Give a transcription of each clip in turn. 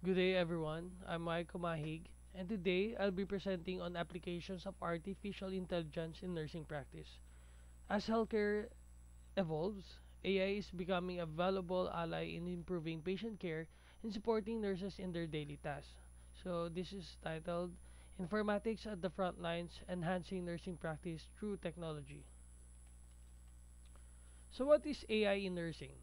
Good day everyone, I'm Mike Kumahig, and today I'll be presenting on applications of artificial intelligence in nursing practice. As healthcare evolves, AI is becoming a valuable ally in improving patient care and supporting nurses in their daily tasks. So this is titled Informatics at the Front Lines, Enhancing Nursing Practice Through Technology. So what is AI in nursing?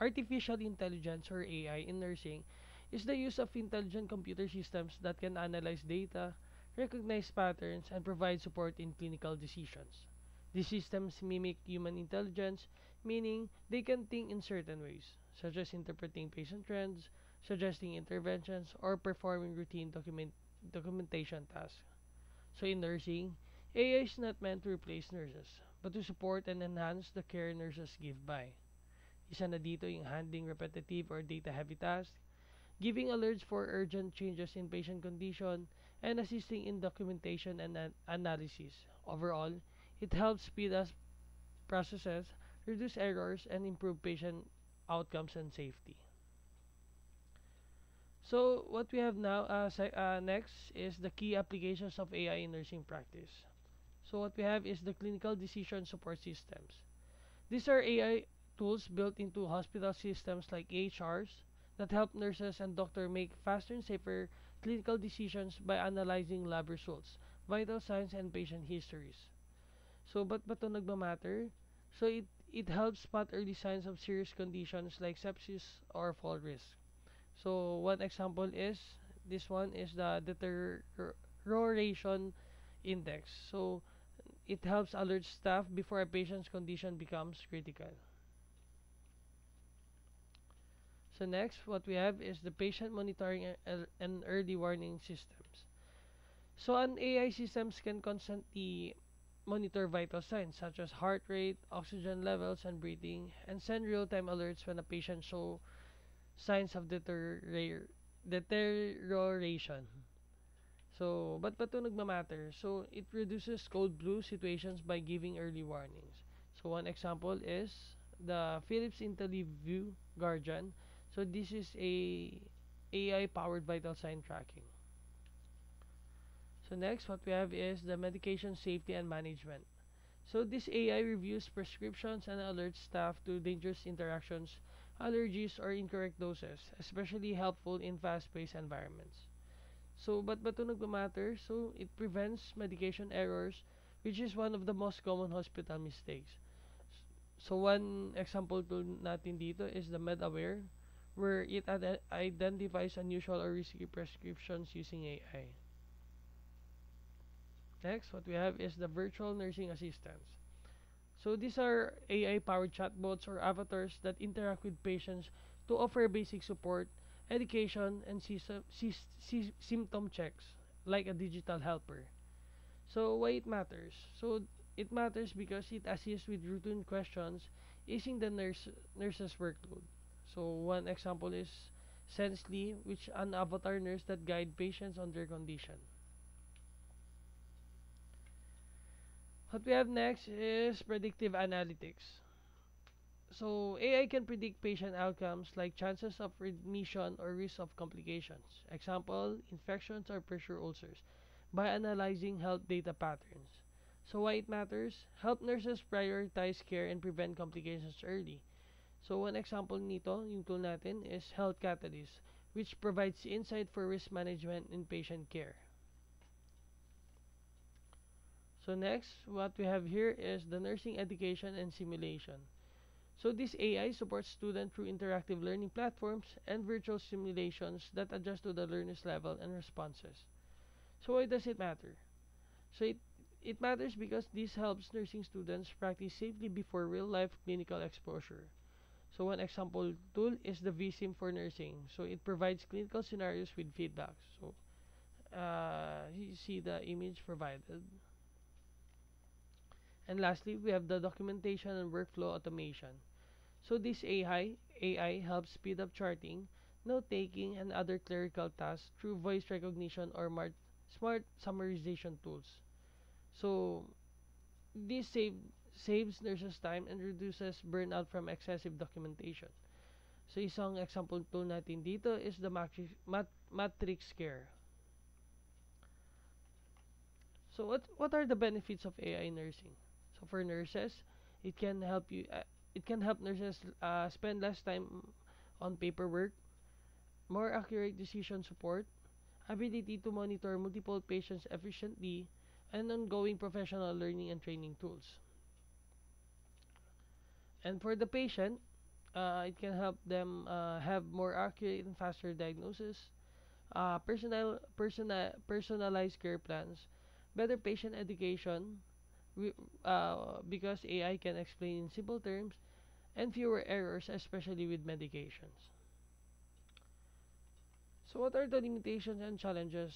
Artificial intelligence or AI in nursing is the use of intelligent computer systems that can analyze data, recognize patterns, and provide support in clinical decisions. These systems mimic human intelligence, meaning they can think in certain ways, such as interpreting patient trends, suggesting interventions, or performing routine documentation tasks. So in nursing, AI is not meant to replace nurses, but to support and enhance the care nurses give by. Isa na dito yung handling repetitive or data-heavy tasks, giving alerts for urgent changes in patient condition, and assisting in documentation and analysis. Overall, it helps speed up processes, reduce errors, and improve patient outcomes and safety. So, what we have now next is the key applications of AI in nursing practice. So, what we have is the clinical decision support systems. These are AI tools built into hospital systems like EHRs that help nurses and doctors make faster and safer clinical decisions by analyzing lab results, vital signs, and patient histories. So, ba't ba ito nagmamatter? So, it helps spot early signs of serious conditions like sepsis or fall risk. So, one example is, this one is the deterioration index. So, it helps alert staff before a patient's condition becomes critical. So next, what we have is the patient monitoring and early warning systems. So an AI systems can constantly monitor vital signs such as heart rate, oxygen levels, and breathing, and send real-time alerts when a patient show signs of deterioration. So, but ito nagmamatter? So, it reduces code blue situations by giving early warnings. So, one example is the Philips IntelliView Guardian. So, this is a AI-powered vital sign tracking. So, next, what we have is the medication safety and management. So, this AI reviews prescriptions and alerts staff to dangerous interactions, allergies, or incorrect doses, especially helpful in fast-paced environments. So, but ito nagmamatter? So, it prevents medication errors, which is one of the most common hospital mistakes. So, one example tool natin dito is the MedAware, where it identifies unusual or risky prescriptions using AI. Next, what we have is the virtual nursing assistants. So, these are AI-powered chatbots or avatars that interact with patients to offer basic support, education, and symptom checks, like a digital helper. So, why it matters? So, it matters because it assists with routine questions, easing the nurse's workload. So, one example is Sensely, which an avatar nurse that guide patients on their condition. What we have next is predictive analytics. So, AI can predict patient outcomes like chances of remission or risk of complications. Example, infections or pressure ulcers, by analyzing health data patterns. So, why it matters? Help nurses prioritize care and prevent complications early. So, one example nito, yung tool natin, is Health Catalyst, which provides insight for risk management in patient care. So, next, what we have here is the nursing education and simulation. So this AI supports students through interactive learning platforms and virtual simulations that adjust to the learner's level and responses. So why does it matter? So it matters because this helps nursing students practice safely before real-life clinical exposure. So one example tool is the vSim for nursing. So it provides clinical scenarios with feedback. So you see the image provided. And lastly, we have the documentation and workflow automation. So this AI helps speed up charting, note-taking, and other clerical tasks through voice recognition or smart summarization tools. So this saves nurses time and reduces burnout from excessive documentation. So, isang example tool natin dito is the Matrix Care. So, what are the benefits of AI nursing? So, for nurses, it can help you. It can help nurses spend less time on paperwork, more accurate decision support, ability to monitor multiple patients efficiently, and ongoing professional learning and training tools. And for the patient, it can help them have more accurate and faster diagnosis, personalized care plans, better patient education, because AI can explain in simple terms, and fewer errors, especially with medications. So, what are the limitations and challenges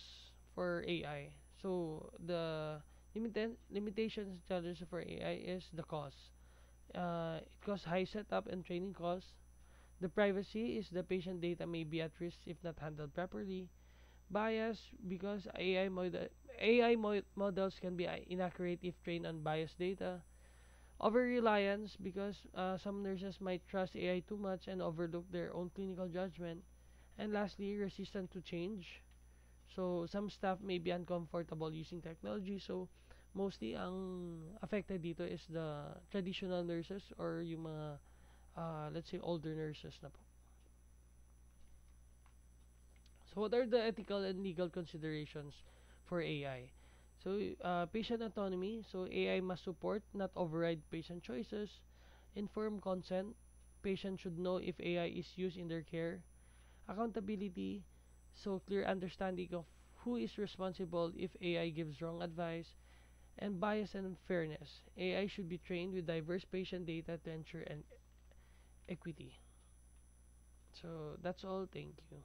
for AI? So, the limitations and challenges for AI is the cost. It costs high setup and training costs. The privacy is the patient data may be at risk if not handled properly. Bias because models can be inaccurate if trained on biased data. Over reliance because some nurses might trust AI too much and overlook their own clinical judgment. And lastly, resistant to change. So some staff may be uncomfortable using technology. So mostly ang affected dito is the traditional nurses or yung mga let's say older nurses na po. So what are the ethical and legal considerations for AI? So patient autonomy. So AI must support, not override patient choices. Informed consent. Patients should know if AI is used in their care. Accountability. So clear understanding of who is responsible if AI gives wrong advice. And bias and fairness. AI should be trained with diverse patient data to ensure equity. So that's all. Thank you.